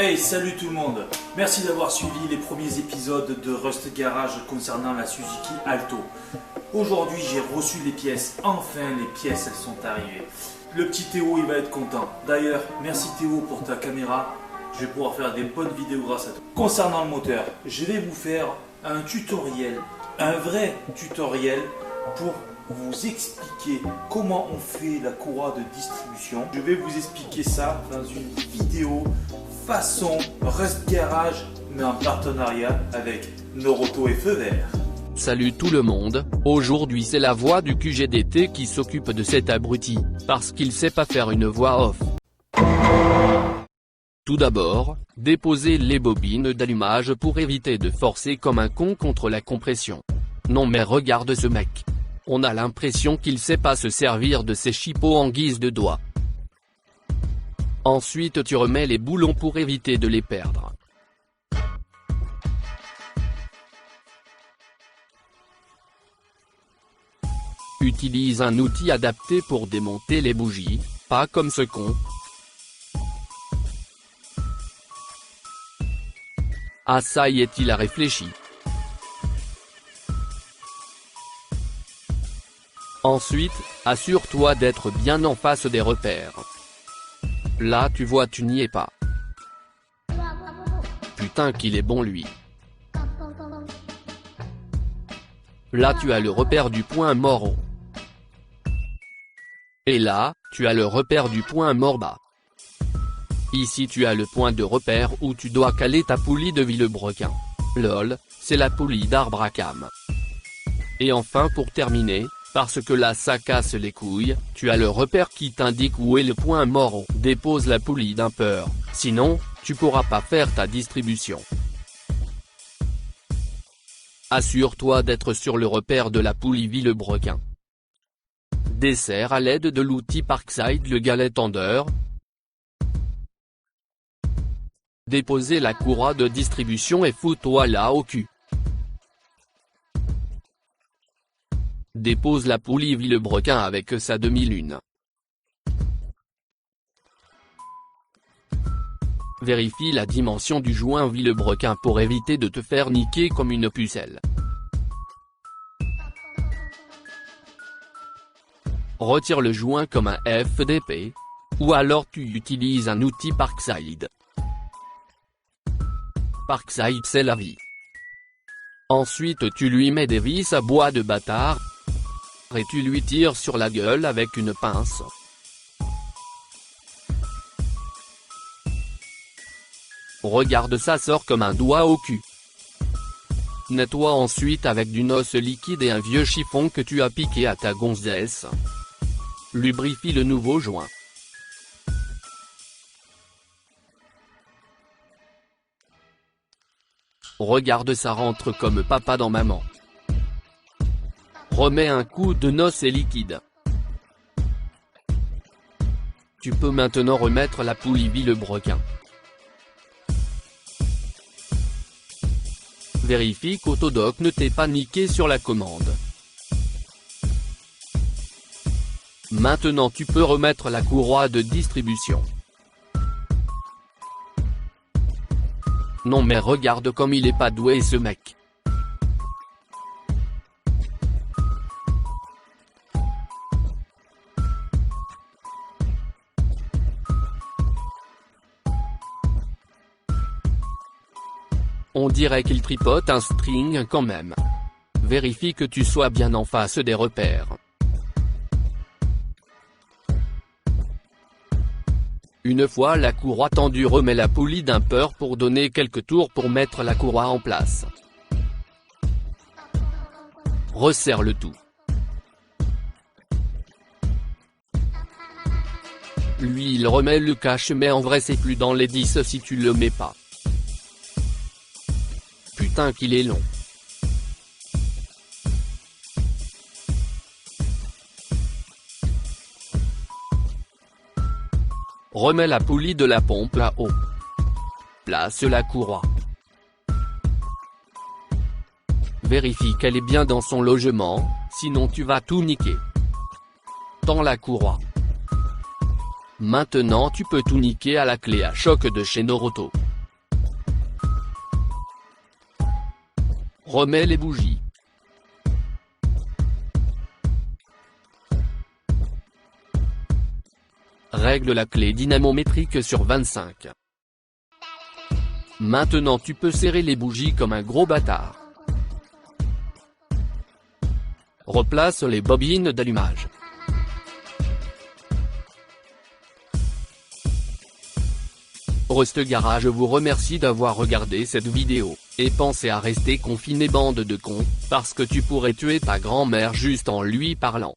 Hey, salut tout le monde. Merci d'avoir suivi les premiers épisodes de Rust Garage concernant la Suzuki Alto. Aujourd'hui, j'ai reçu les pièces. Enfin, les pièces, elles sont arrivées. Le petit Théo, il va être content. D'ailleurs, merci Théo pour ta caméra. Je vais pouvoir faire des bonnes vidéos grâce à toi. Concernant le moteur, je vais vous faire un tutoriel, un vrai tutoriel pour vous expliquer comment on fait la courroie de distribution. Je vais vous expliquer ça dans une vidéo façon Rust Garage, mais en partenariat avec Noroto et Feu Vert. Salut tout le monde, aujourd'hui c'est la voix du QGDT qui s'occupe de cet abruti, parce qu'il sait pas faire une voix off. Tout d'abord, déposez les bobines d'allumage pour éviter de forcer comme un con contre la compression. Non mais regarde ce mec. On a l'impression qu'il sait pas se servir de ses chipots en guise de doigts. Ensuite tu remets les boulons pour éviter de les perdre. Utilise un outil adapté pour démonter les bougies, pas comme ce con. Ah ça y est, il a réfléchi. Ensuite, assure-toi d'être bien en face des repères. Là tu vois, tu n'y es pas. Putain qu'il est bon lui. Là tu as le repère du point mort haut. Et là, tu as le repère du point mort bas. Ici tu as le point de repère où tu dois caler ta poulie de Villebrequin. Lol, c'est la poulie d'arbre à cam. Et enfin pour terminer, parce que là ça casse les couilles, tu as le repère qui t'indique où est le point mort haut. Dépose la poulie d'un peur, sinon, tu pourras pas faire ta distribution. Assure-toi d'être sur le repère de la poulie Villebrequin. Desserre à l'aide de l'outil Parkside le galet tendeur. Déposez la courroie de distribution et fous-toi là au cul. Dépose la poulie Villebrequin avec sa demi-lune. Vérifie la dimension du joint Villebrequin pour éviter de te faire niquer comme une pucelle. Retire le joint comme un FDP, ou alors tu utilises un outil Parkside. Parkside c'est la vie. Ensuite tu lui mets des vis à bois de bâtard, et tu lui tires sur la gueule avec une pince. Regarde, ça sort comme un doigt au cul. Nettoie ensuite avec du noce liquide et un vieux chiffon que tu as piqué à ta gonzesse. Lubrifie le nouveau joint. Regarde, ça rentre comme papa dans maman. Remets un coup de noce et liquide. Tu peux maintenant remettre la poulie Villebrequin. Vérifie qu'Autodoc ne t'ait pas niqué sur la commande. Maintenant tu peux remettre la courroie de distribution. Non mais regarde comme il est pas doué ce mec. On dirait qu'il tripote un string quand même. Vérifie que tu sois bien en face des repères. Une fois la courroie tendue, remets la poulie d'un peur pour donner quelques tours pour mettre la courroie en place. Resserre le tout. Lui il remet le cache, mais en vrai c'est plus dans les 10 si tu le mets pas. Putain qu'il est long. Remets la poulie de la pompe à eau. Place la courroie. Vérifie qu'elle est bien dans son logement, sinon tu vas tout niquer. Tends la courroie. Maintenant tu peux tout niquer à la clé à choc de chez Noroto. Remets les bougies. Règle la clé dynamométrique sur 25. Maintenant tu peux serrer les bougies comme un gros bâtard. Replace les bobines d'allumage. Rust Garage vous remercie d'avoir regardé cette vidéo, et pensez à rester confiné bande de cons, parce que tu pourrais tuer ta grand-mère juste en lui parlant.